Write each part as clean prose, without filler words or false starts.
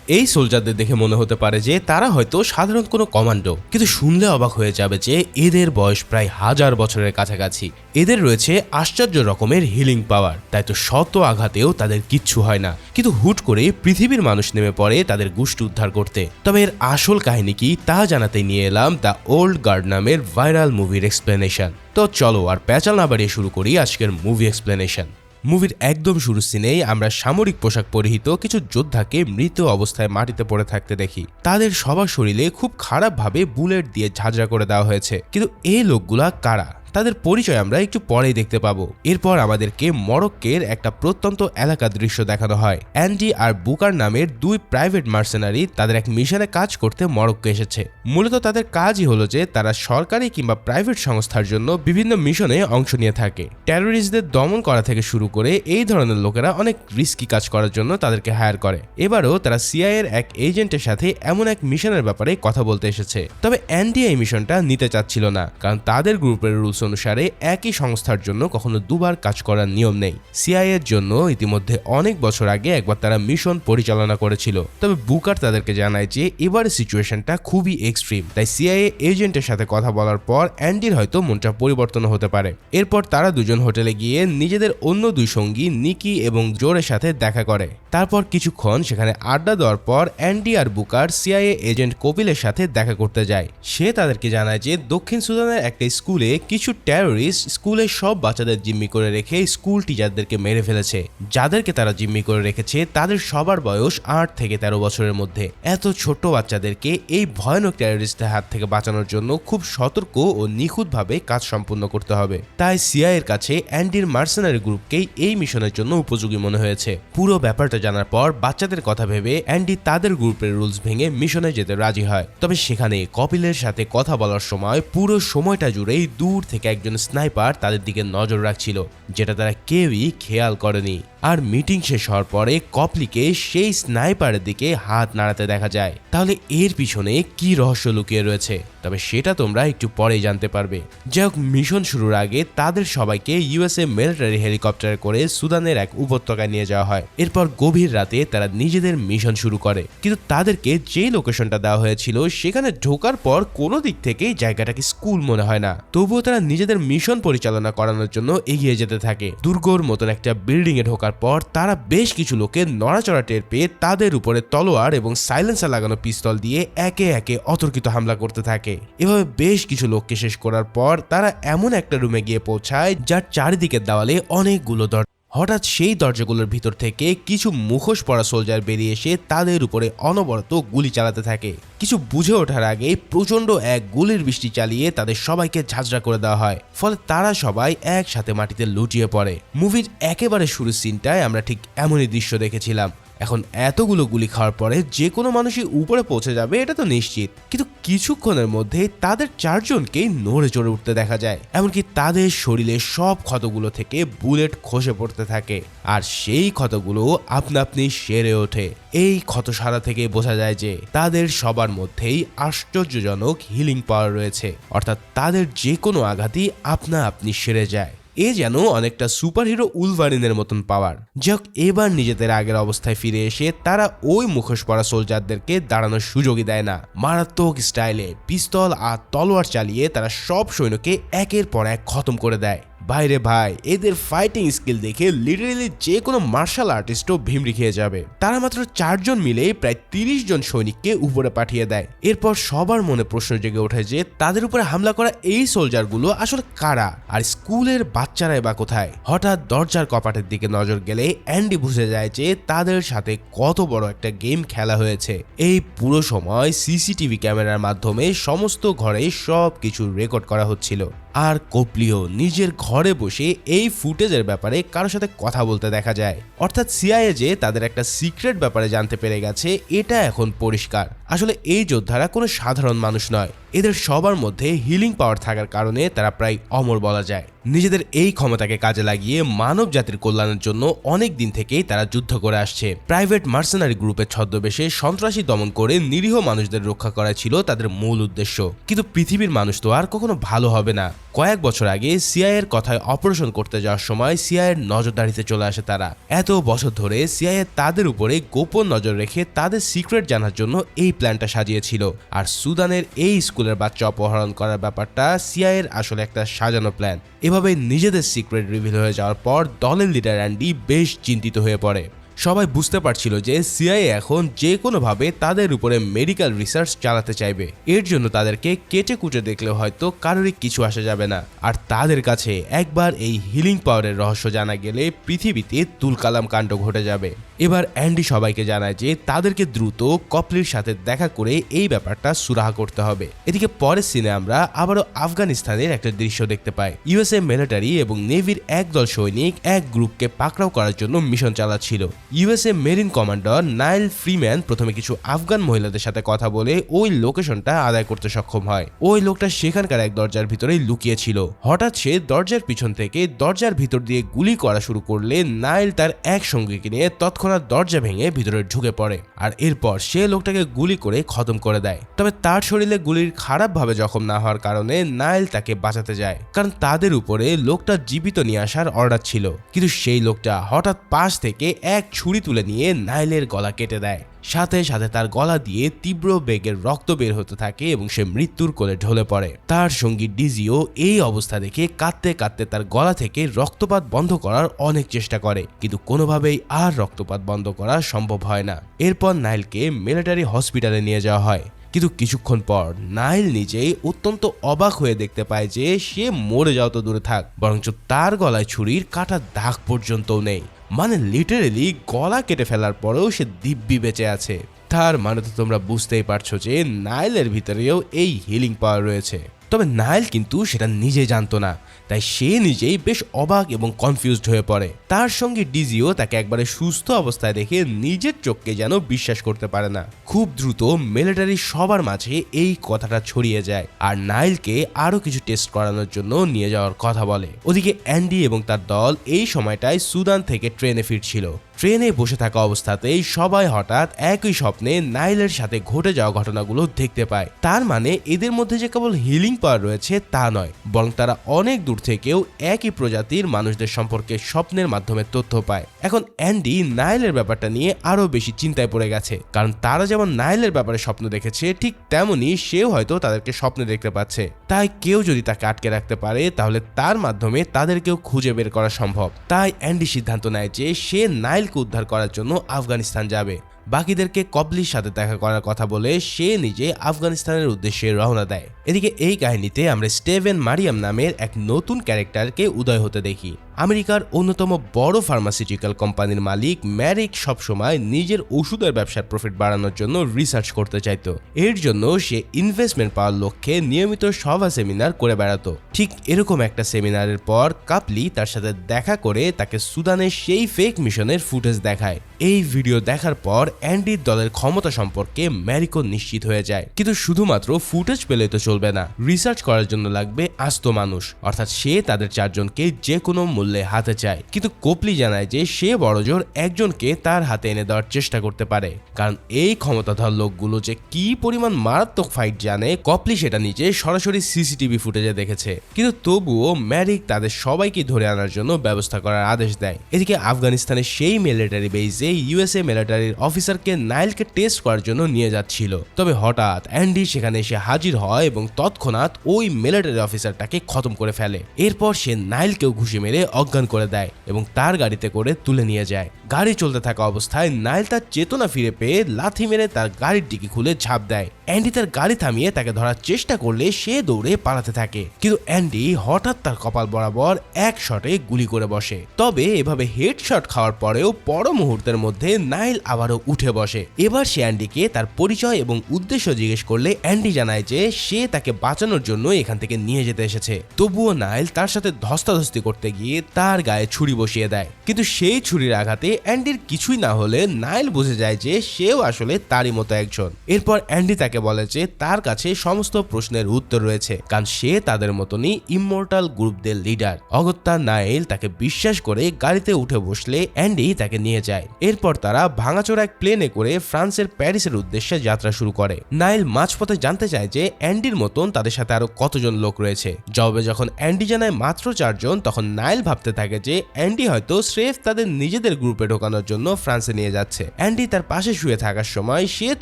এই সোলজারদের দেখে মনে হতে পারে যে তারা হয়তো সাধারণ কোনো কমান্ডো, কিন্তু শুনলে অবাক হয়ে যাবে যে এদের বয়স প্রায় 1000 বছরের কাছাকাছি। এদের রয়েছে আশ্চর্য রকমের হিলিং পাওয়ার, তাই তো শত আঘাতেও তাদের কিচ্ছু হয় না। কিন্তু হুট করে পৃথিবীর মানুষ নেমে পড়ে তাদের গোষ্ঠী উদ্ধার করতে। তবে এর আসল কাহিনী কি তা জানাতে নিয়ে এলাম দ্য ওল্ড গার্ড নামের ভাইরাল মুভির এক্সপ্লেনেশন। তো চলো আর প্যাচাল না বাড়িয়ে শুরু করি আজকের মুভি এক্সপ্লেনেশন। মুভির একদম শুরুর সিনেই আমরা সামরিক পোশাক পরিহিত কিছু যোদ্ধাকে মৃত অবস্থায় মাটিতে পড়ে থাকতে দেখি। তাদের সবার শরীরে খুব খারাপভাবে বুলেট দিয়ে ঝাঁঝরা করে দেওয়া হয়েছে। কিন্তু এই লোকগুলা কারা, তাদের পরিচয় আমরা একটু পরেই দেখতে পাবো। এরপর আমাদেরকে মরক্কোর একটা প্রত্যন্ত এলাকার দৃশ্য দেখানো হয়। অ্যান্ডি আর বুকার নামের দুই প্রাইভেট মার্সেনারি তাদের এক মিশনে কাজ করতে মরক্কো এসেছে। মূলত তাদের কাজই হলো যে তারা সরকারি কিংবা প্রাইভেট সংস্থার জন্য বিভিন্ন মিশনে অংশ নিয়ে থাকে। টেরোরিস্টদের দমন করা থেকে শুরু করে এই ধরনের লোকেরা অনেক রিস্কি কাজ করার জন্য তাদেরকে হায়ার করে। এবারও তারা সিআইএ এর এক এজেন্টের সাথে এমন এক মিশনের ব্যাপারে কথা বলতে এসেছে। তবে অ্যান্ডি এই মিশনটা নিতে চাচ্ছিল না, কারণ তাদের গ্রুপের রুলস অনুসারে একই সংস্থার জন্য কখনো দুবার কাজ করার নিয়ম নেই। সিআইএ এর জন্য ইতিমধ্যে অনেক বছর আগে একবার তারা মিশন পরিচালনা করেছিল। তবে বুকার তাদেরকে জানায় যে এবারের সিচুয়েশনটা খুবই এক্সট্রিম, তাই সিআইএ এজেন্টের সাথে কথা বলার পর অ্যান্ডির হয়তো মনটা পরিবর্তন হতে পারে। এরপর তারা দুজন হোটেলে গিয়ে নিজেদের অন্য দুই সঙ্গী নিকি এবং জোরের সাথে দেখা করে। তারপর কিছুক্ষণ সেখানে আড্ডা দেওয়ার পর অ্যান্ডি আর বুকার সিআইএ এজেন্ট কপিলের সাথে দেখা করতে যায়। সে তাদেরকে জানায় যে দক্ষিণ সুদানের একটা স্কুলে কিছু টেরোরিস্ট স্কুলের সব বাচ্চাদের জিম্মি করে রেখে স্কুল টিচারদেরকে মেরে ফেলেছে। যাদেরকে তারা জিম্মি করে রেখেছে তাদের সবার বয়স 8 থেকে 13 বছরের মধ্যে। এত ছোট বাচ্চাদেরকে এই ভয়ানক টেরোরিস্টের হাত থেকে বাঁচানোর জন্য খুব সতর্ক ও নিখুঁতভাবে কাজ সম্পূর্ণ করতে হবে। তাই সিআইএ এর কাছে অ্যান্ডির মার্সেনারি গ্রুপকেই এই মিশনের জন্য উপযোগী মনে হয়েছে। পুরো ব্যাপারটা জানার পর বাচ্চাদের কথা ভেবে অ্যান্ডি তাদের গ্রুপের রুলস ভেঙে মিশনে যেতে রাজি হয়। তবে সেখানে কপিলের সাথে কথা বলার সময় পুরো সময়টা জুড়েই দূর থেকে একজন স্নাইপার তাদের দিকে নজর রাখছিল, যেটা তারা কেউই খেয়াল করেনি। আর মিটিং শেষ হওয়ার পরে কপলিকে সেই স্নাইপারের দিকে হাত নাড়াতে দেখা যায়। তাহলে এর পিছনে কি রহস্য লুকিয়ে রয়েছে, তবে সেটা তোমরা একটু পরেই জানতে পারবে। যাই হোক, মিশন শুরুর আগে তাদের সবাইকে ইউএসএ মিলিটারি হেলিকপ্টারে করে সুদানের এক উপত্যকায় নিয়ে যাওয়া হয়। এরপর গভীর রাতে তারা নিজেদের মিশন শুরু করে। কিন্তু তাদেরকে যে লোকেশনটা দেওয়া হয়েছিল সেখানে ঢোকার পর কোনো দিক থেকেই জায়গাটাকে স্কুল মনে হয় না। তবুও তারা নিজেদের মিশন পরিচালনা করানোর জন্য এগিয়ে যেতে থাকে। দুর্গর মতন একটা বিল্ডিং এ ঢোকার পর তারা বেশ কিছু লোকের নড়াচড়া টের পেয়ে তাদের উপরে তলোয়ার এবং সাইলেন্সার লাগানো পিস্তল দিয়ে একে একে অতর্কিত হামলা করতে থাকে। এভাবে বেশ কিছু লোককে শেষ করার পর তারা এমন একটা রুমে গিয়ে পৌঁছায় যার চারিদিকের দেওয়ালে অনেকগুলো দরজা। হঠাৎ সেই দরজাগুলোর ভিতর থেকে কিছু মুখোশ পরা সোলজার বেরিয়ে এসে তাদের উপরে অনবরত গুলি চালাতে থাকে। কিছু বুঝে ওঠার আগে প্রচন্ড এক গুলির বৃষ্টি চালিয়ে তাদের সবাইকে ঝাঁঝরা করে দেওয়া হয়। ফলে তারা সবাই একসাথে মাটিতে লুটিয়ে পড়ে। মুভির একেবারে শুরুর সিনটায় আমরা ঠিক এমনই দৃশ্য দেখেছিলাম। এখন এতগুলো গুলি খাওয়ার পরে যে কোনো মানুষই উপরে পৌঁছে যাবে এটা তো নিশ্চিত, কিন্তু কিছুক্ষণের মধ্যে তাদের চারজনকেই নড়ে চড়ে উঠতে দেখা যায়। এমনকি তাদের শরীরে সব ক্ষতগুলো থেকে বুলেট খসে পড়তে থাকে, আর সেই ক্ষতগুলো আপনা আপনি সেরে ওঠে। এই ক্ষত সারা থেকে বোঝা যায় যে তাদের সবার মধ্যেই আশ্চর্যজনক হিলিং পাওয়ার রয়েছে, অর্থাৎ তাদের যে কোনো আঘাতই আপনা আপনি সেরে যায়। এ যেন অনেকটা সুপারহিরো উলভারিনের মতন পাওয়ার। যাক, এবার নিজেদের আগের অবস্থায় ফিরে এসে তারা ওই মুখোশ পরা সোলজারদেরকে দাঁড়ানোর সুযোগই দেয় না। মারাত্মক স্টাইলে পিস্তল আর তলোয়ার চালিয়ে তারা সব সৈন্যকে একের পর এক খতম করে দেয়। ভাইরে ভাই, এদের ফাইটিং স্কিল দেখে লিটারেলি যে কোনো মার্শাল আর্টিস্টও ভিমড়ি খেয়ে যাবে। তারা মাত্র 4 জন মিলে প্রায় 30 জন সৈনিককে উপরে পাঠিয়ে দেয়। এরপর সবার মনে প্রশ্ন জেগে ওঠে যে তাদের উপরে হামলা করা এই সোলজারগুলো আসলে কারা, আর স্কুলের বাচ্চারাই বা কোথায়। হঠাৎ দরজার কপাটের দিকে নজর গেলে অ্যান্ডি বুঝে যায় যে তাদের সাথে কত বড় একটা গেম খেলা হয়েছে। এই পুরো সময় সিসিটিভি ক্যামেরার মাধ্যমে সমস্ত ঘরে সবকিছু রেকর্ড করা হচ্ছিল। আর কপলিও নিজের ঘরে বসে এই ফুটেজের ব্যাপারে কারোর সাথে কথা বলতে দেখা যায়। অর্থাৎ সিআইএ যে তাদের একটা সিক্রেট ব্যাপারে জানতে পেরে গেছে এটা এখন পরিষ্কার। আসলে এই যোদ্ধারা কোনো সাধারণ মানুষ নয়, এদের সবার মধ্যে হিলিং পাওয়ার থাকার কারণে তারা প্রায় অমর বলা যায়। নিজেদের এই ক্ষমতাকে কাজে লাগিয়ে মানব জাতির কল্যাণের জন্য অনেক দিন থেকেই তারা যুদ্ধ করে আসছে। প্রাইভেট মার্সেনারি গ্রুপের ছদ্মবেশে সন্ত্রাসী দমন করে নিরীহ মানুষদের রক্ষা করা ছিল তাদের মূল উদ্দেশ্য। কিন্তু পৃথিবীর মানুষ তো আর কখনো ভালো হবে না, কয়েক বছর আগে সিআইএ এর কথায় অপারেশন করতে যাওয়ার সময় সিআইএ এর নজরদারিতে চলে আসে তারা। এত বছর ধরে সিআইএ তাদের উপরে গোপন নজর রেখে তাদের সিক্রেট জানার জন্য এই প্ল্যানটা সাজিয়েছিল। আর সুদানের এই স্কুলের বাচ্চা অপহরণ করার ব্যাপারটা সিআইএ এর আসলে একটা সাজানো প্ল্যান। এভাবে নিজেদের সিক্রেট রিভিল হয়ে যাওয়ার পর দলের লিডার অ্যান্ডি বেশ চিন্তিত হয়ে পড়ে। সবাই বুঝতে পারছিল যে সিআইএ এখন যে কোনোভাবে তাদের উপরে মেডিকেল রিসার্চ চালাতে চাইবে। এর জন্য তাদেরকে কেটে কুটে দেখলেও হয়তো কারোরই কিছু আসা যাবে না। আর তাদের কাছে একবার এই হিলিং পাওয়ারের রহস্য জানা গেলে পৃথিবীতে তুলকালাম কাণ্ড ঘটে যাবে। এবার অ্যান্ডি সবাইকে জানায় যে তাদেরকে দ্রুত কপলির সাথে দেখা করে এই ব্যাপারটা সুরাহা করতে হবে। এদিকে পরের সিনে আমরা আবারও আফগানিস্তানের একটা দৃশ্য দেখতে পাই। ইউএসএ মিলিটারি এবং নেভির একদল সৈনিক এক গ্রুপকে পাকড়াও করার জন্য মিশন চালাচ্ছিল। USA marine commander Nile Freeman প্রথমে কিছু আফগান মহিলাদের সাথে কথা বলে ওই লোকেশনটা আদায় করতে সক্ষম হয়। ওই লোকটা সেখানকার এক দরজার ভিতরেই লুকিয়ে ছিল। হঠাৎ সে দরজার পিছন থেকে দরজার ভিতর দিয়ে গুলি করা শুরু করলে নাইল তার এক সঙ্গীকে নিয়ে তৎক্ষণাৎ দরজা ভেঙে ভিতরে ঢুকে পড়ে। আর এরপর সে লোকটাকে গুলি করে খতম করে দেয়। তবে তার শরীরে গুলির খারাপভাবে জখম না হওয়ার কারণে নাইল তাকে বাঁচাতে যায়, কারণ তাদের উপরে লোকটা জীবিত নিয়ে আসার অর্ডার ছিল। কিন্তু সেই লোকটা হঠাৎ পাশ থেকে এক ছুরি তুলে নিয়ে নাইলের গলা কেটে দেয়। সাথে সাথে তার গলা দিয়ে তীব্র বেগের রক্ত বের হতে থাকে এবং সে মৃত্যুর কোলে ঢলে পড়ে। তার সঙ্গী ডিজিও এই অবস্থা দেখে কাঁদতে কাঁদতে তার গলা থেকে রক্তপাত বন্ধ করার অনেক চেষ্টা করে, কিন্তু কোনোভাবেই আর রক্তপাত বন্ধ করা সম্ভব হয় না। এরপর নাইলকে মিলিটারি হসপিটালে নিয়ে যাওয়া হয়। কিন্তু কিছুক্ষণ পর নাইল নিজেই অত্যন্ত অবাক হয়ে দেখতে পায় যে সে মরে যাওয়া তো দূরে থাক, বরঞ্চ তার গলায় ছুরির কাটা দাগ পর্যন্তও নেই। মানে লিটারেলি গলা কেটে ফেলার পরেও সে দিব্যি বেঁচে আছে। তার মানে তো তোমরা বুঝতেই পারছো যে নাইলের ভিতরেও এই হিলিং পাওয়ার রয়েছে। তবে নাইল কিন্তু সেটা নিজে জানতো না, তাই সে নিজেই বেশ অবাক এবং কনফিউজড হয়ে পড়ে। তার সঙ্গে ডিজিও তাকে একবারে সুস্থ অবস্থায় দেখে নিজের চোখকে যেন বিশ্বাস করতে পারে না। খুব দ্রুত মিলিটারি সবার মাঝে এই কথাটা ছড়িয়ে যায় আর নাইলকে আরো কিছু টেস্ট করানোর জন্য নিয়ে যাওয়ার কথা বলে। ওদিকে অ্যান্ডি এবং তার দল এই সময়টায় সুদান থেকে ট্রেনে ফিরছিল। ট্রেনে বসে থাকা অবস্থাতেই সবাই হঠাৎ একই স্বপ্নে নাইলের সাথে ঘটে যাওয়া ঘটনাগুলো দেখতে পায়। তার মানে এদের মধ্যে যে কেবল হিলিং পাওয়ার রয়েছে তা নয়, বরং তারা অনেক দূর থেকেও একই প্রজাতির মানুষদের সম্পর্কে স্বপ্নের মাধ্যমে তথ্য পায়। এখন অ্যান্ডি নাইলের ব্যাপারটা নিয়ে আরো বেশি চিন্তায় পড়ে গেছে, কারণ তারা যেমন নাইলের ব্যাপারে স্বপ্ন দেখেছে ঠিক তেমনি সেও হয়তো তাদেরকে স্বপ্নে দেখতে পাচ্ছে। তাই কেউ যদি তাকে আটকে রাখতে পারে তাহলে তার মাধ্যমে তাদেরকেও খুঁজে বের করা সম্ভব। তাই অ্যান্ডি সিদ্ধান্ত নেয় যে সে নাইলকে উদ্ধার করার জন্য আফগানিস্তান যাবে। বাকিদেরকে কপলির সাথে দেখা করার কথা বলে সে নিজে আফগানিস্তানের উদ্দেশ্যে রওনা দেয়। এদিকে এই কাহিনীতে আমরা স্টেভেন মারিয়াম নামের এক নতুন ক্যারেক্টারকে উদয় হতে দেখি। আমেরিকার অন্যতম বড় ফার্মাসিউটিক্যাল কোম্পানির মালিক ম্যারিক সবসময় নিজের ওষুধের ব্যবসার প্রফিট বাড়ানোর জন্য রিসার্চ করতে চাইতো। এর জন্য সে ইনভেস্টমেন্ট পাওয়ার লক্ষ্যে নিয়মিত সভা সেমিনার করে বেড়াতো। ঠিক এরকম একটা সেমিনারের পর কাপলি তার সাথে দেখা করে তাকে সুদানের সেই ফেক মিশনের ফুটেজ দেখায়। এই ভিডিও দেখার পর অ্যান্ডির দলের ক্ষমতা সম্পর্কে ম্যারিকো নিশ্চিত হয়ে যায়। কিন্তু শুধুমাত্র ফুটেজ পেলে তো চলবে না, রিসার্চ করার জন্য লাগবে আস্ত মানুষ, অর্থাৎ সে তাদের চারজনকে যে কোনো মূল্যে হাতে চায়। কিন্তু কপলি জানায় যে সে বড়জোর একজনকে তার হাতে এনে দেওয়ার চেষ্টা করতে পারে, কারণ এই ক্ষমতাধর লোকগুলো যে কি পরিমাণ মারাত্মক ফাইট জানে কপলি সেটা নিজে সরাসরি সিসিটিভি ফুটেজে দেখেছে। কিন্তু তবুও ম্যারিক তাদের সবাইকে ধরে আনার জন্য ব্যবস্থা করার আদেশ দেয়। এদিকে আফগানিস্তানের সেই মিলিটারি বেজে ইউএসএ মিলিটারির অফিসারকে নাইলকে টেস্ট করার জন্য নিয়ে যাচ্ছিল। তবে হঠাৎ অ্যান্ডি সেখানে এসে হাজির হয় এবং তৎক্ষণাৎ ওই মিলিটারি অফিসারটাকে খতম করে ফেলে। এরপর সে নাইলকেও ঘুষি মেরে অজ্ঞান করে দেয় এবং তার গাড়িতে করে তুলে নিয়ে যায়। গাড়ি চলতে থাকা অবস্থায় নাইল তার চেতনা ফিরে পেয়ে লাথি মেরে তার গাড়ির ডিকি খুলে ঝাঁপ দেয়। অ্যান্ডি তার গাড়ি থামিয়ে তাকে ধরার চেষ্টা করলে সে দৌড়ে পালাতে থাকে, কিন্তু অ্যান্ডি হঠাৎ তার কপাল বরাবর এক শটে গুলি করে বসে। তবে এভাবে হেডশট খাওয়ার পরেও পর মুহূর্তের মধ্যে নাইল আবারও উঠে বসে। এবার সে অ্যান্ডিকে তার পরিচয় এবং উদ্দেশ্য জিজ্ঞেস করলে অ্যান্ডি জানায় যে সে তাকে বাঁচানোর জন্য এখান থেকে নিয়ে যেতে এসেছে। তবুও নাইল তার সাথে ধস্তাধস্তি করতে গিয়ে তার গায়ে ছুরি বসিয়ে দেয়, কিন্তু সেই ছুরির আঘাতে অ্যান্ডির কিছুই না হলে নাইল বুঝে যায় যে সেও আসলে তারই মতো একজন। এরপর অ্যান্ডি তাকে বলে যে তার কাছে সমস্ত প্রশ্নের উত্তর রয়েছে, কারণ সে তাদের মতনই ইমমর্টাল গ্রুপদের লিডার। অগত্যা নাইল তাকে বিশ্বাস করে গাড়িতে উঠে বসলে অ্যান্ডি তাকে নিয়ে যায়। এরপর তারা ভাঙাচোরা এক প্লেনে করে ফ্রান্সের প্যারিসের উদ্দেশ্যে যাত্রা শুরু করে। নাইল মাঝপথে জানতে চায় যে অ্যান্ডির মতন তাদের সাথে আরো কতজন লোক রয়েছে। জবাবে যখন অ্যান্ডি জানায় মাত্র 4 জন, তখন নাইল ভাবতে থাকে যে অ্যান্ডি হয়তো স্রেফ তাদের নিজেদের গ্রুপে ঢোকানোর জন্য ফ্রান্সে নিয়ে যাচ্ছে। অ্যান্ডি তার পাশে শুয়ে থাকার সময় সে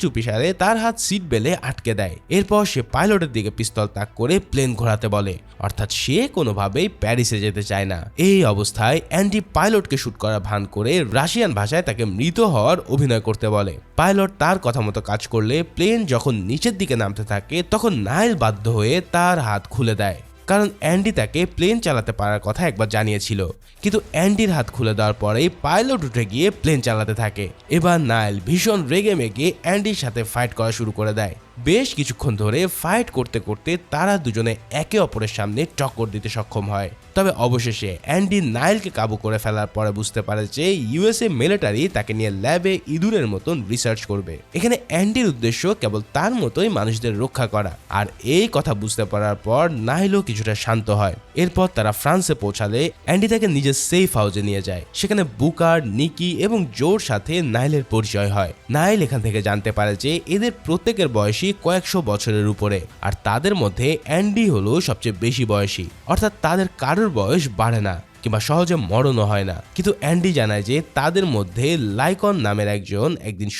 চুপিসারে তার হাত সিট বেলে আটকে দেয়। এরপর সে পাইলটের দিকে পিস্তল তাক করে প্লেন ঘোরাতে বলে, অর্থাৎ সে কোনোভাবেই প্যারিসে যেতে চায় না। এই অবস্থায় অ্যান্ডি পাইলটকে শুট করা ভান করে রাশিয়ান ভাষায় তাকে মৃত হওয়ার অভিনয় করতে বলে। পাইলট তার কথা মতো কাজ করলে প্লেন যখন নিচের দিকে নামতে থাকে তখন নাইল বাধ্য হয়ে তার হাত খুলে দেয়, কারণ অ্যান্ডি তাকে প্লেন চালাতে পারার কথা একবার জানিয়েছিল। কিন্তু অ্যান্ডির হাত খুলে দেওয়ার পরেই পাইলট উঠে গিয়ে প্লেন চালাতে থাকে। এবার নাইল ভীষণ রেগে মেগে অ্যান্ডির সাথে ফাইট করা শুরু করে দেয়। বেশ কিছুক্ষণ ধরে ফাইট করতে করতে তারা দুজনে একে অপরের সামনে টক্কর দিতে সক্ষম হয়। তবে অবশেষে অ্যান্ডি নাইলকে কাবু করে ফেলার পরে বুঝতে পারে যে ইউএসএ মিলিটারি তাকে নিয়ে ল্যাবে ইঁদুরের মতন রিসার্চ করবে। এখানে অ্যান্ডির উদ্দেশ্য কেবল তার মতোই মানুষদের রক্ষা করা। আর এই কথা বুঝতে পারার পর নাইলও কিছুটা শান্ত হয়। এরপর তারা ফ্রান্সে পৌঁছালে অ্যান্ডি তাকে নিজের সেফ হাউসে নিয়ে যায়। সেখানে বুকার, নিকি এবং জোর সাথে নাইলের পরিচয় হয়। নাইল এখান থেকে জানতে পারে যে এদের প্রত্যেকের বয়সী কয়েকশো বছরের উপরে, আর তাদের মধ্যে অ্যান্ডি হলো সবচেয়ে বেশি বয়সী, অর্থাৎ তাদের কারোর বয়স বাড়ে না কিংবা সহজে মরণও হয় না। কিন্তু অ্যান্ডি জানায় যে তাদের মধ্যে লাইকন নামের একজন একদিন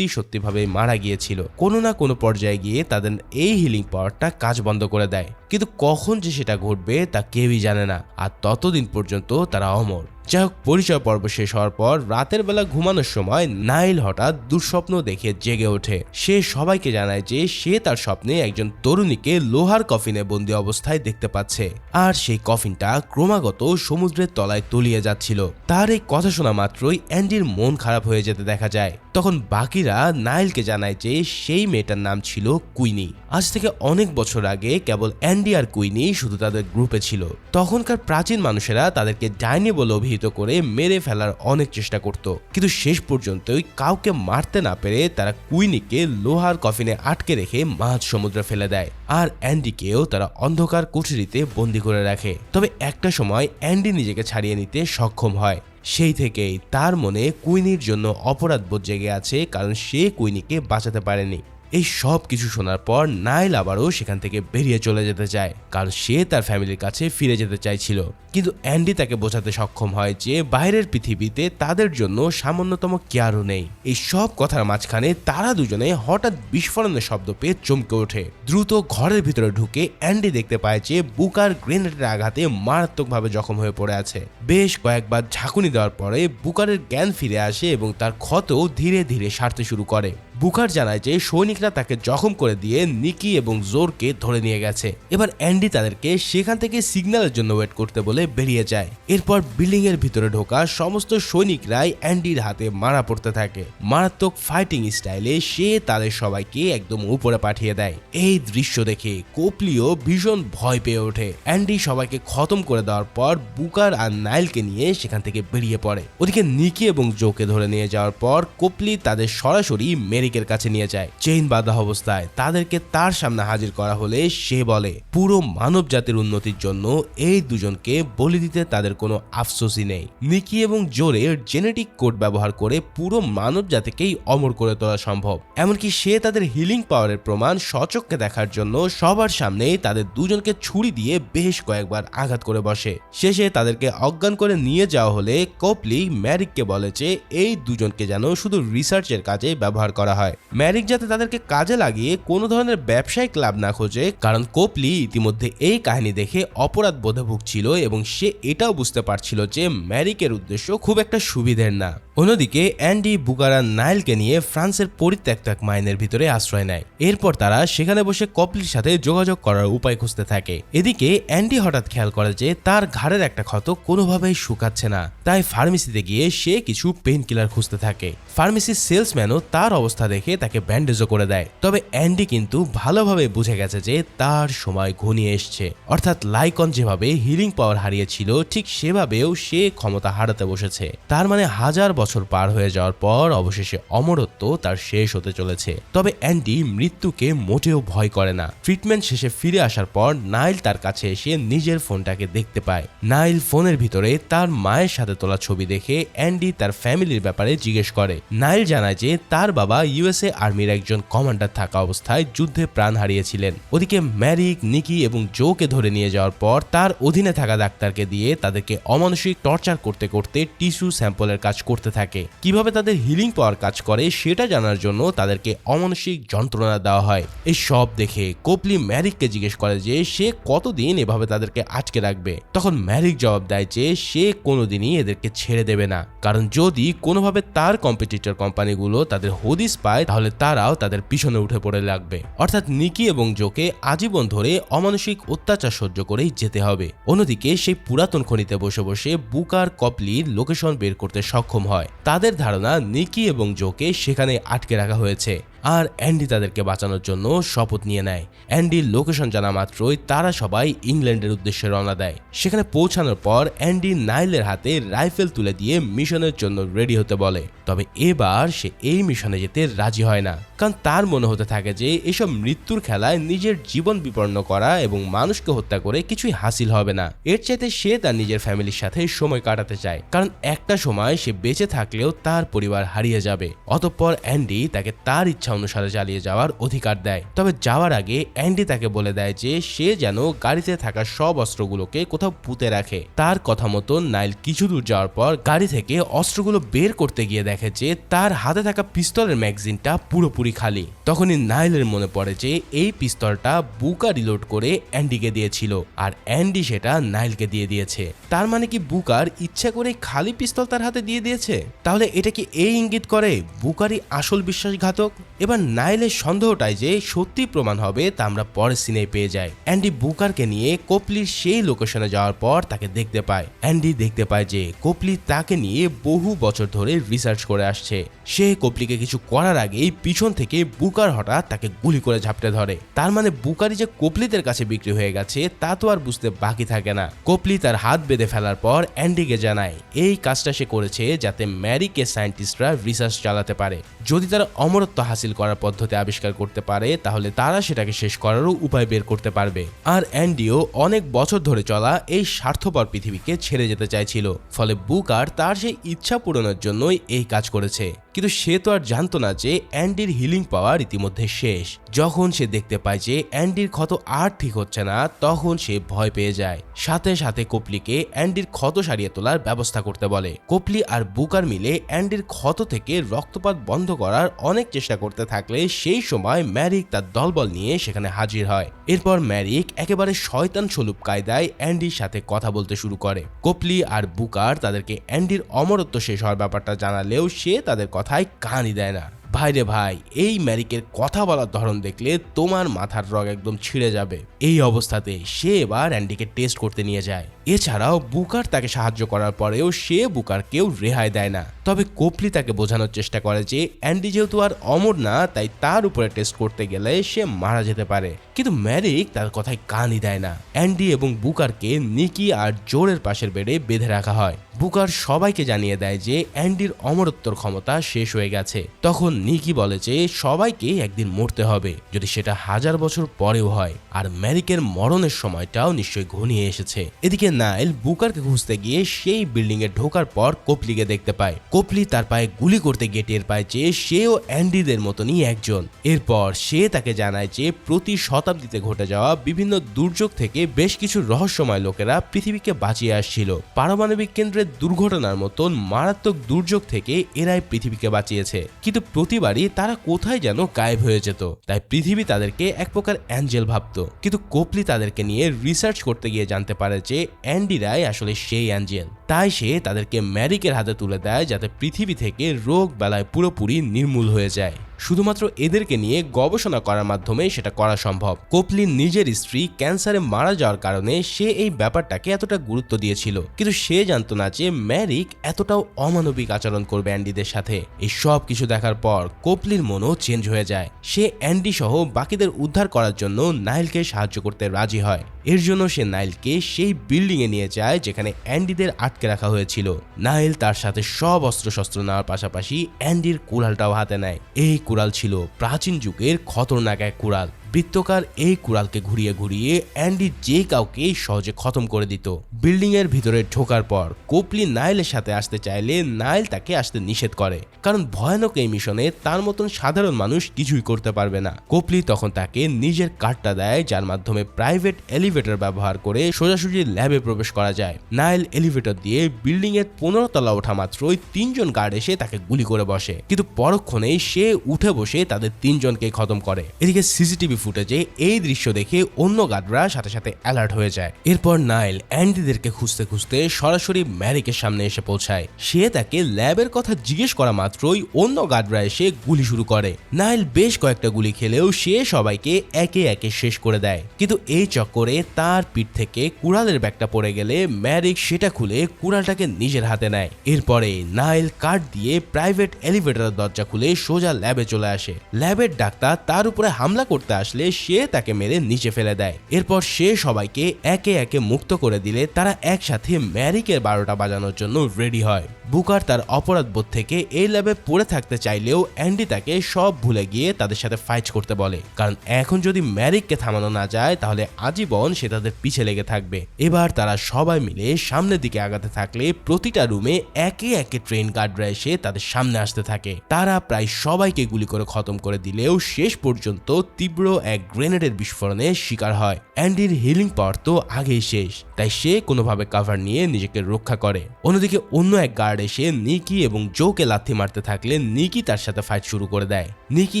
সত্যিভাবে মারা গিয়েছিল। কোনো না কোনো পর্যায়ে গিয়ে তাদের এই হিলিং পাওয়ারটা কাজ বন্ধ করে দেয়, কিন্তু কখন যে সেটা ঘটবে তা কেউই জানে না। আর ততদিন পর্যন্ত তারা অমর। যাই হোক, পরিচয় পর্ব শেষ হওয়ার পর রাতের বেলা ঘুমানোর সময় নাইল হঠাৎ দুঃস্বপ্ন দেখে জেগে ওঠে। সে সবাইকে জানায় যে সে তার স্বপ্নে একজন তরুণীকে লোহার কফিনে বন্দি অবস্থায় দেখতে পাচ্ছে, আর সেই কফিনটা ক্রমাগত সমুদ্রের তলায় তলিয়ে যাচ্ছিল। তার এই কথা শোনা মাত্রই অ্যান্ডির মন খারাপ হয়ে যেতে দেখা যায়। তখন বাকিরা নাইলকে জানায় যে সেই মেয়েটার নাম ছিল কুইনি। আজ থেকে অনেক বছর আগে কেবল অ্যান্ডি আর কুইনি শুধু তাদের গ্রুপে ছিল। তখনকার প্রাচীন মানুষেরা তাদেরকে ডাইনি বলে অভিহিত করে মেরে ফেলার অনেক চেষ্টা করত, কিন্তু শেষ পর্যন্তই কাউকে মারতে না পেরে তারা কুইনিকে লোহার কফিনে আটকে রেখে মাঝ সমুদ্রে ফেলে দেয়। আর অ্যান্ডিকেও তারা অন্ধকার কুঠুরিতে বন্দি করে রাখে। তবে একটা সময় অ্যান্ডি নিজেকে ছাড়িয়ে নিতে সক্ষম হয়। সেই থেকেই তার মনে কুইনির জন্য অপরাধবোধ জেগে আছে, কারণ সে কুইনিকে বাঁচাতে পারেনি। এই সব কিছু শোনার পর নাইল আবারও সেখান থেকে বেরিয়ে চলে যেতে চায়, কারণ সে তার ফ্যামিলির কাছে ফিরে যেতে চাইছিল। কিন্তু অ্যান্ডি তাকে বোঝাতে সক্ষম হয় যে বাইরের পৃথিবীতে তাদের জন্য সামান্যতম কেয়ারও নেই। এই সব কথার মাঝখানে তারা দুজনে হঠাৎ বিস্ফোরণের শব্দ পেয়ে চমকে ওঠে। দ্রুত ঘরের ভিতরে ঢুকে অ্যান্ডি দেখতে পায় যে বুকার গ্রেনেডের আঘাতে মারাত্মকভাবে জখম হয়ে পড়ে আছে। বেশ কয়েকবার ঝাঁকুনি দেওয়ার পরে বুকারের জ্ঞান ফিরে আসে এবং তার ক্ষত ধীরে ধীরে সারতে শুরু করে। বুকার জানায় যে সৈনিকরা তাকে জখম করে দিয়ে নিকি এবং জোরকে ধরে নিয়ে গেছে। এবার অ্যান্ডি তাদেরকে সেখান থেকে সিগন্যালের জন্য ওয়েট করতে বলে বেরিয়ে যায়। এরপর বিল্ডিং এর ভিতরে ঢোকা সমস্ত সৈনিকরাই অ্যান্ডির হাতে মারা পড়তে থাকে। মারাত্মক ফাইটিং স্টাইলে সে তাদের সবাইকে একদম উপরে পাঠিয়ে দেয়। এই দৃশ্য দেখে কোপলিও ভীষণ ভয় পেয়ে ওঠে। অ্যান্ডি সবাইকে খতম করে দেওয়ার পর বুকার আর নাইলকে নিয়ে সেখান থেকে বেরিয়ে পড়ে। ওদিকে নিকি এবং জোকে ধরে নিয়ে যাওয়ার পর কোপলি তাদের সরাসরি মেরিকের কাছে নিয়ে যায়। চেইন বাঁধা অবস্থায় তাদেরকে তার সামনে হাজির করা হলে সে বলে পুরো মানব জাতির উন্নতির জন্য এই দুজনকে বলি দিতে তাদের কোনো আফসোসই নেই। নিকি এবং জোরের জেনেটিক কোড ব্যবহার করে পুরো মানব জাতিকেই অমর করে তোলা সম্ভব। এমনকি সে তাদের হিলিং পাওয়ারের প্রমাণ সচক্ষে দেখার জন্য সবার সামনে তাদের দুজনকে ছুরি দিয়ে বেশ কয়েকবার আঘাত করে বসে। শেষে তাদেরকে অজ্ঞান করে নিয়ে যাওয়া হলে কোপলি ম্যারিককে বলে যে এই দুজনকে যেন শুধু রিসার্চের কাজে ব্যবহার করা হয়। ম্যারিক যাতে তাদেরকে কাজে লাগিয়ে কোনো ধরনের ব্যবসায়িক লাভ না খোঁজে, কারণ কোপলি ইতিমধ্যে এই কাহিনী দেখে অপরাধ বোধে ভুগছিল এবং সে এটাও বুঝতে পারছিল যে ম্যারিকের উদ্দেশ্য খুব একটা সুবিধের না। অন্যদিকে অ্যান্ডি বুকার আর নাইলকে নিয়ে ফ্রান্সের পরিত্যক্ত এক মাইনের ভিতরে আশ্রয় নেয়। এরপর তারা সেখানে বসে কোপলির সাথে যোগাযোগ করার উপায় খুঁজতে থাকে। এদিকে অ্যান্ডি হঠাৎ খেয়াল করে যে তার ঘাড়ের একটা ক্ষত কোনোভাবেই শুকাচ্ছে না, তাই ফার্মেসিতে গিয়ে সে কিছু পেন কিলার খুঁজতে থাকে। ফার্মেসির সেলসম্যানও তার অবস্থা দেখে তাকে ব্যান্ডেজও করে দেয়। তবে অ্যান্ডি কিন্তু ভালোভাবে বুঝে গেছে যে তার সময় ঘনিয়ে এসছে, অর্থাৎ লাইকন যেভাবে হিলিং পাওয়ার হারিয়েছিল ঠিক সেভাবেও সে ক্ষমতা হারাতে বসেছে। তার মানে 1000 বছর পার হয়ে যাওয়ার পর অবশেষে অমরত্ব তার শেষ হতে চলেছে। তবে অ্যান্ডি মৃত্যুকে মোটেও ভয় করে না। ট্রিটমেন্ট শেষে ফিরে আসার পর নাইল তার কাছে এসে নিজের ফোনটাকে দেখতে পায়। নাইল ফোনের ভিতরে তার মায়ের সাথে তোলা ছবি দেখে অ্যান্ডি তার ফ্যামিলির ব্যাপারে জিজ্ঞেস করে। নাইল জানায় যে তার বাবা ইউএসএ আর্মির একজন কমান্ডার থাকা অবস্থায় যুদ্ধে প্রাণ হারিয়েছিলেন। ওদিকে ম্যারিক, নিকি এবং জোকে ধরে নিয়ে যাওয়ার পর তার অধীনে থাকা ডাক্তারকে দিয়ে তাদেরকে অমানসিক টর্চার করতে করতে টিস্যু স্যাম্পলের কাজ করতে থাকে। কিভাবে তাদের হিলিং পাওয়ার কাজ করে সেটা জানার জন্য তাদেরকে অমানসিক যন্ত্রণা দেওয়া হয়। এই সব দেখে কোপলি ম্যারিককে জিজ্ঞেস করে যে সে কতদিন এভাবে তাদেরকে আটকে রাখবে। তখন ম্যারিক জবাব দেয় যে সে কোনোদিনই এদেরকে ছেড়ে দেবে না, কারণ যদি কোনোভাবে তার কম্পিটিটর কোম্পানিগুলো তাদের হদিস পায় তাহলে তারাও তাদের পিছনে উঠে পড়ে লাগবে। অর্থাৎ নিকি এবং জোকে আজীবন ধরে অমানসিক অত্যাচার সহ্য করেই যেতে হবে। অন্যদিকে সেই পুরাতন খনিতে বসে বসে বুকার কপলির লোকেশন বের করতে সক্ষম হয়। তাদের ধারণা নিকি এবং জোকে সেখানে আটকে রাখা হয়েছে, আর অ্যান্ডি তাদেরকে বাঁচানোর জন্য শপথ নিয়ে নেয়। অ্যান্ডির লোকেশন জানা মাত্রই তারা সবাই ইংল্যান্ডের উদ্দেশ্যে রওনা দেয়। সেখানে পৌঁছানোর পর অ্যান্ডি নাইলের হাতে রাইফেল তুলে দিয়ে মিশনের জন্য রেডি হতে বলে। তবে এবার সে এই মিশনে যেতে রাজি হয় না, কারণ তার মনে হতে থাকে যে এসব মৃত্যুর খেলায় নিজের জীবন বিপন্ন করা এবং মানুষকে হত্যা করে কিছুই হাসিল হবে না। এর চাইতে সে তার নিজের ফ্যামিলির সাথে সময় কাটাতে চায়, কারণ একটা সময় সে বেঁচে থাকলেও তার পরিবার হারিয়ে যাবে। অতঃপর অ্যান্ডি তাকে তার ইচ্ছা অনুসারে চালিয়ে যাওয়ার অধিকার দেয়। তবে যাওয়ার আগে অ্যান্ডি তাকে বলে দেয় যে সে যেন গাড়িতে থাকা সব অস্ত্রগুলোকে কোথাও পুঁতে রাখে। তার কথা মতো নাইল কিছু দূর যাওয়ার পর গাড়ি থেকে অস্ত্রগুলো বের করতে গিয়ে দেখে যে তার হাতে থাকা পিস্তলের ম্যাগাজিনটা পুরোপুরি খালি। তখনই নাইলের মনে পড়ে যে এই পিস্তলটা বুকা রিলোড করে অ্যান্ডিকে দিয়েছিল, আর অ্যান্ডি সেটা নাইলকে দিয়ে দিয়েছে। তার মানে কি বুকার ইচ্ছা করে খালি পিস্তল তার হাতে দিয়ে দিয়েছে? তাহলে এটা কি এই ইঙ্গিত করে বুকারই আসল বিশ্বাসঘাতক? এবার নাইলের সন্দেহটাই যে সত্যি প্রমাণ হবে তা আমরা পরের সিনে পেয়ে যাই। অ্যান্ডি বুকারকে নিয়ে কোপলির সেই লোকেশনে যাওয়ার পর তাকে দেখতে পায়। অ্যান্ডি দেখতে পায় যে কোপলি তাকে নিয়ে বহু বছর ধরে রিসার্চ করে আসছে। সে কোপলিকে কিছু করার আগেই পিছন থেকে বুকার হঠাৎ তাকে গুলি করে ঝাপটে ধরে। তার মানে বুকারি যে কোপলিদের কাছে বিক্রি হয়ে গেছে তা তো আর বুঝতে বাকি থাকে না। কোপলি তার হাত বেঁধে ফেলার পর অ্যান্ডিকে জানায় এই কাজটা সে করেছে যাতে ম্যারিকে সায়েন্টিস্টরা রিসার্চ চালাতে পারে। যদি তারা অমরত্ব হাসিল করার পদ্ধতি আবিষ্কার করতে পারে তাহলে তারা সেটাকে শেষ করারও উপায় বের করতে পারবে। আর অ্যান্ডিও অনেক বছর ধরে চলা এই স্বার্থপর পৃথিবীকে ছেড়ে যেতে চাইছিল, ফলে বুকার তার সেই ইচ্ছা পূরণের জন্যই এই কাজ করেছে। কিন্তু সে তো আর জানতো না যে অ্যান্ডির হিলিং পাওয়ার ইতিমধ্যে শেষ। যখন সে দেখতে পায় যে অ্যান্ডির ক্ষত আর ঠিক হচ্ছে না তখন সে ভয় পেয়ে যায়। সাথে সাথে কোপলিকে অ্যান্ডির ক্ষত সারিয়ে তোলার ব্যবস্থা করতে বলে। কোপলি আর বুকার মিলে অ্যান্ডির ক্ষত থেকে রক্তপাত বন্ধ করার অনেক চেষ্টা করতে থাকলে সেই সময় ম্যারিক তার দলবল নিয়ে সেখানে হাজির হয়। এরপর ম্যারিক একেবারে শয়তান স্বরূপ কায়দায় অ্যান্ডির সাথে কথা বলতে শুরু করে। কোপলি আর বুকার তাদেরকে অ্যান্ডির অমরত্ব শেষ হওয়ার ব্যাপারটা জানালেও সে তাদের কথায় কানই দেয় না। ভাইরে ভাই, এই ম্যারিকের কথা বলার ধরন দেখলে তোমার মাথার রগ একদম ছিঁড়ে যাবে। এই অবস্থাতে সে এবার অ্যান্ডিকে টেস্ট করতে নিয়ে যায়। এছাড়াও বুকার তাকে সাহায্য করার পরেও সে বুকারকেও রেহাই দেয় না। তবে কোপলি তাকে বোঝানোর চেষ্টা করে যে অ্যান্ডি যেহেতু আর অমর না তাই তার উপরে টেস্ট করতে গেলে সে মারা যেতে পারে, কিন্তু ম্যারিক তার কথায় কানই দেয় না। অ্যান্ডি এবং বুকারকে নিকি আর জোরের পাশের বেডে বেঁধে রাখা হয়। বুকার সবাইকে জানিয়ে দেয় যে অ্যান্ডির অমরত্বর ক্ষমতা শেষ হয়ে গেছে। তখন নিকি বলে যে সবাইকে একদিন মরতে হবে, যদি সেটা 1000 বছর পরেও হয়, আর ম্যারিকের মরণের সময়টাও নিশ্চয়ই ঘনিয়ে এসেছে। এদিকে নাইল বুকারকে খুঁজতে গিয়ে সেই বিল্ডিং এ ঢোকার পর কোপলিকে দেখতে পায়। কোপলি তার পায়ে গুলি করতে গিয়ে টের পায় যে সেও অ্যান্ডিদের মতনই একজন। এরপর সে তাকে জানায় যে প্রতি শতাব্দীতে ঘটে যাওয়া বিভিন্ন দুর্যোগ থেকে বেশ কিছু রহস্যময় লোকেরা পৃথিবীকে বাঁচিয়ে আসছিল। পারমাণবিক কেন্দ্রের দুর্ঘটনার মতন মারাত্মক দুর্যোগ থেকে এরাই পৃথিবীকে বাঁচিয়েছে, কিন্তু প্রতিবারই তারা কোথায় যেন গায়েব হয়ে যেত। তাই পৃথিবী তাদেরকে এক প্রকার অ্যাঞ্জেল ভাবত। কিন্তু কোপলি তাদেরকে নিয়ে রিসার্চ করতে গিয়ে জানতে পারে যে অ্যান্ডিরাই আসলে সেই অ্যাঞ্জেল। তাই সে তাদেরকে ম্যারিকের হাতে তুলে দেয় যাতে পৃথিবী থেকে রোগ বালাই পুরোপুরি নির্মূল হয়ে যায়। শুধুমাত্র এদেরকে নিয়ে গবেষণা করার মাধ্যমে সেটা করা সম্ভব। কোপলির নিজের স্ত্রী ক্যান্সারে মারা যাওয়ার কারণে সে এই ব্যাপারটাকে এতটা গুরুত্ব দিয়েছিল, কিন্তু সে জানতো না যে ম্যারিক এতটাও অমানবিক আচরণ করবে অ্যান্ডিদের সাথে। এই সব কিছু দেখার পর কোপলির মনও চেঞ্জ হয়ে যায়। সে অ্যান্ডি সহ বাকিদের উদ্ধার করার জন্য নাইলকে সাহায্য করতে রাজি হয়। এর জন্য সে নাইলকে সেই বিল্ডিং এ নিয়ে যায় যেখানে অ্যান্ডিদের আটকে রাখা হয়েছিল। নাইল তার সাথে সব অস্ত্রশস্ত্র নেওয়ার পাশাপাশি অ্যান্ডির কুড়ালটাও হাতে নেয়। এই কুড়াল ছিল প্রাচীন যুগের খতরনাক এক কুড়াল। বৃত্তকার এই কুড়ালকে ঘুরিয়ে ঘুরিয়ে অ্যান্ডি যে কাউকে সহজে খতম করে দিত। বিল্ডিং এর ভিতরে ঢোকার পর কোপলি নাইলের সাথে আসতে চাইলে নাইল তাকে আসতে নিষেধ করে, কারণ ভয়ানক এই মিশনে তার মতন সাধারণ মানুষ কিছুই করতে পারবে না। কোপলি তখন তাকে নিজের কার্ডটা দেয়, যার মাধ্যমে প্রাইভেট এলিভেটর ব্যবহার করে সোজাসুজি ল্যাবে প্রবেশ করা যায়। নাইল এলিভেটর দিয়ে বিল্ডিং এর 15 তলা ওঠা মাত্রই 3 জন গার্ড এসে তাকে গুলি করে বসে, কিন্তু পরক্ষণেই সে উঠে বসে তাদের 3 জনকে খতম করে। এদিকে সিসিটিভি ফুটেজে এই দৃশ্য দেখে অন্য গার্ডরা সাথে সাথে অ্যালার্ট হয়ে যায়। এরপর নাইল অ্যান্ডিদেরকে খুঁজতে খুঁজতে সরাসরি ম্যারিকের সামনে এসে পৌঁছায়। সে তাকে ল্যাবের কথা জিজ্ঞেস করা মাত্রই অন্য গার্ডরা এসে গুলি শুরু করে। নাইল বেশ কয়েকটা গুলি খেলেও সে সবাইকে একে একে শেষ করে দেয়, কিন্তু এই চক্করে তার পিঠ থেকে কুড়ালের ব্যাগটা পড়ে গেলে ম্যারিক সেটা খুলে কুড়ালটাকে নিজের হাতে নেয়। এরপরে নাইল কার্ড দিয়ে প্রাইভেট এলিভেটরের দরজা খুলে সোজা ল্যাবে চলে আসে। ল্যাবের ডাক্তার তার উপরে হামলা করতে আসলে সে তাকে মেরে নিচে ফেলে দেয়। এরপর সে সবাইকে একে একে মুক্ত করে দিলে তারা একসাথে ম্যারিকের 12টা বাজানোর জন্য রেডি হয়। বুকার তার অপরাধ বোধ থেকে এই ল্যাবে পড়ে থাকতে চাইলেও অ্যান্ডি তাকে সব ভুলে গিয়ে তাদের সাথে ফাইট করতে বলে, কারণ এখন যদি ম্যারিককে থামানো না যায় তাহলে আজীবন সে তাদের পিছে লেগে থাকবে। এবার তারা সবাই মিলে সামনের দিকে আগাতে থাকলে প্রতিটা রুমে একে একে ট্রেন গার্ডরা এসে তাদের সামনে আসতে থাকে। তারা প্রায় সবাইকে গুলি করে খতম করে দিলেও শেষ পর্যন্ত তীব্র এক গ্রেনেডের বিস্ফোরণে শিকার হয়। অ্যান্ডির হিলিং পাওয়ার তো আগেই শেষ, তাই সে কোনোভাবে কভার নিয়ে নিজেকে রক্ষা করে। অন্যদিকে অন্য এক গার্ড এসে নিকি এবং জোকে লাথি মারতে থাকলে নিকি তার সাথে ফাইট শুরু করে দেয়। নিকি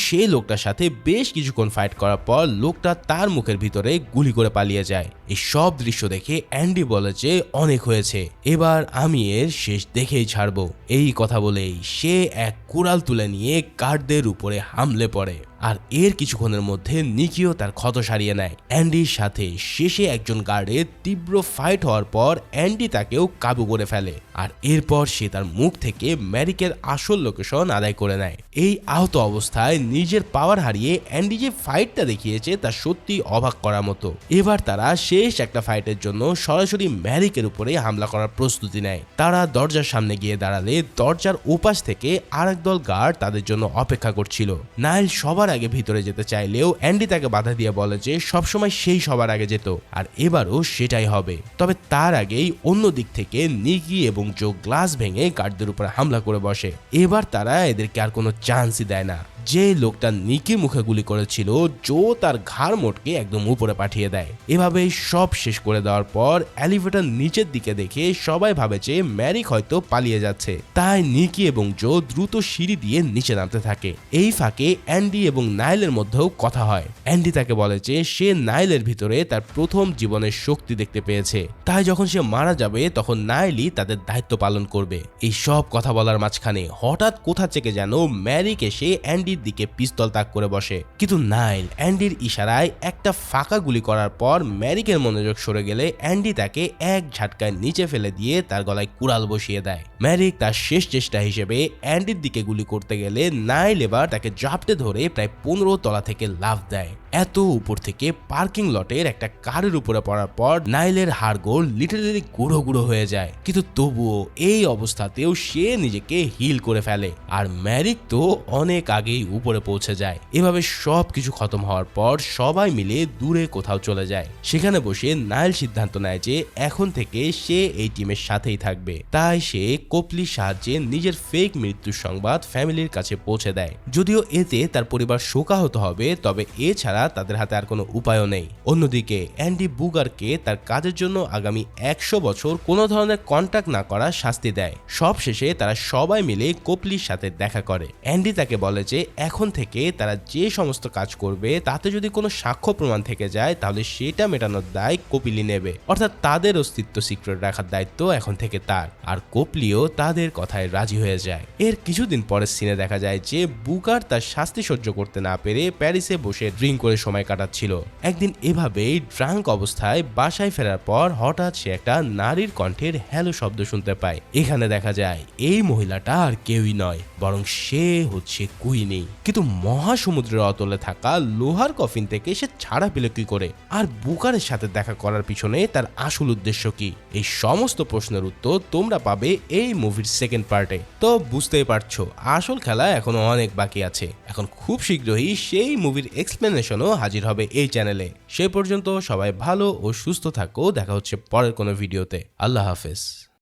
সেই লোকটার সাথে বেশ কিছুক্ষণ ফাইট করার পর লোকটা তার মুখের ভিতরে গুলি করে পালিয়ে যায়। এই সব দৃশ্য দেখে অ্যান্ডি বলে যে অনেক হয়েছে, এবার আমি এর শেষ দেখেই ছাড়বো। এই কথা বলেই সে এক কুড়াল তুলে নিয়ে গার্ডদের উপরে হামলে পড়ে, আর এর কিছুক্ষণের মধ্যে নিকিও তার ক্ষত সারিয়ে নেয়। অ্যান্ডির সাথে শেষে একজন গার্ডের তীব্র ফাইট হওয়ার পর অ্যান্ডি তাকেও কাবু করে ফেলে, আর এরপর সে তার মুখ থেকে ম্যারিকের আসল লোকেশন আদায় করে নেয়। এই আহত অবস্থায় নিজের পাওয়ার হারিয়ে অ্যান্ডি যে ফাইটটা দেখিয়েছে তা সত্যি অবাক করার মতো। এবার তারা শেষ একটা ফাইটের জন্য সরাসরি ম্যারিকের উপরে হামলা করার প্রস্তুতি নেয়। তারা দরজার সামনে গিয়ে দাঁড়ালে দরজার ওপাশ থেকে আরেক দল গার্ড তাদের জন্য অপেক্ষা করছিল। নাইল সবার আগে ভিতরে যেতে চাইলেও অ্যান্ডি তাকে বাধা দিয়ে বলে যে সবসময় সেই সবার আগে যেত, আর এবারও সেটাই হবে। তবে তার আগেই অন্য দিক থেকে নিকি এবং জো গ্লাস ভেঙে গার্ডদের উপর হামলা করে বসে। এবার তারা এদেরকে আর কোনো চান্সই দেয় না। যে লোকটা নিকির মুখে গুলি করেছিল জো তার ঘাড় মোটকে একদম উপরে পাঠিয়ে দেয়। এভাবেই সব শেষ করে দেওয়ার পর এলিভেটর নিচের দিকে দেখে সবাই ভাবে যে ম্যারিক হয়তো পালিয়ে যাচ্ছে, তাই নিকি এবং জো দ্রুত সিঁড়ি দিয়ে নিচে নামতে থাকে। এই ফাঁকে অ্যান্ডি এবং নাইলের মধ্যেও কথা হয়। অ্যান্ডি তাকে বলে যে সে নাইলের ভিতরে তার প্রথম জীবনের শক্তি দেখতে পেয়েছে, তাই যখন সে মারা যাবে তখন নাইলই তাদের দায়িত্ব পালন করবে। এই সব কথা বলার মাঝখানে হঠাৎ কোথা থেকে যেন ম্যারিক এসে অ্যান্ডি দিকে পিস্তল তাক করে বসে, কিন্তু নাইল অ্যান্ডির ইশারায় একটা ফাঁকা গুলি করার পর ম্যারিকের মনোযোগ সরে গেলে অ্যান্ডি তাকে এক ঝাটকায় নিচে ফেলে দিয়ে তার গলায় কুড়াল বসিয়ে দেয়। ম্যারিক তার শেষ চেষ্টা হিসেবে অ্যান্ডির দিকে গুলি করতে গেলে নাইল এবার তাকে জাপটে ধরে প্রায় 15 তলা থেকে লাফ দেয়। এত উপর থেকে পার্কিং লটের একটা কারের উপরে পড়ার পর নাইলের হাড়গোড় লিটারালি গুঁড়ো গুঁড়ো হয়ে যায়, কিন্তু তবুও এই অবস্থাতেও সে নিজেকে হিল করে ফেলে, আর ম্যারিক তো অনেক আগেই উপরে পৌঁছে যায়। এভাবে সব কিছু খতম হওয়ার পর সবাই মিলে দূরে কোথাও চলে যায়। সেখানে বসে নাইল সিদ্ধান্ত নেয় যে এখন থেকে সে এই টিমের সাথেই থাকবে। তাই সে কোপলির সাহায্যে নিজের ফেক মৃত্যুর সংবাদ ফ্যামিলির কাছে পৌঁছে দেয়। যদিও এতে তার পরিবার শোকাহত হবে, তবে এছাড়া তাদের হাতে আর কোনো উপায়ও নেই। অন্যদিকে অ্যান্ডি বুগারকে তার কাজের জন্য আগামী 100 বছর কোনো ধরনের কন্ট্যাক্ট না করা শাস্তি দেয়। সব শেষে তারা সবাই মিলে কোপলির সাথে দেখা করে। অ্যান্ডি তাকে বলে যে এখন থেকে তারা যে সমস্ত কাজ করবে তাতে যদি কোনো সাক্ষ্য প্রমাণ থেকে যায় তাহলে সেটা মেটানোর দায় কপিলি নেবে, অর্থাৎ তাদের অস্তিত্ব সিক্রেট রাখার দায়িত্ব এখন থেকে তার। আর কোপলিও কেলিও তাদের কথায় রাজি হয়ে যায়। এর কিছুদিন পরের সিনে দেখা যায় যে বুকার তার শাস্তি সহ্য করতে না পেরে প্যারিসে বসে ড্রিঙ্ক করে সময় কাটাচ্ছিল। একদিন এভাবেই ড্রাঙ্ক অবস্থায় বাসায় ফেরার পর হঠাৎ সে একটা নারীর কণ্ঠের হ্যালো শব্দ শুনতে পায়। এখানে দেখা যায় এই মহিলাটা আর কেউই নয়, বরং সে হচ্ছে কুইনি। কিন্তু মহাসমুদ্রের অতলে থাকা লোহার কফিন থেকে সে ছাড়া পেল কি করে, আর বুকারের সাথে দেখা করার পিছনে তার আসল উদ্দেশ্য কি? এই সমস্ত প্রশ্নের উত্তর তোমরা পাবে এই মুভির সেকেন্ড পার্টে। তো বুঝতেই পারছো আসল খেলা এখনো অনেক বাকি আছে। এখন খুব শীঘ্রই সেই মুভির এক্সপ্লেনেশনও হাজির হবে এই চ্যানেলে। সে পর্যন্ত সবাই ভালো ও সুস্থ থাকো। দেখা হচ্ছে পরের কোনো ভিডিওতে। আল্লাহ হাফেজ।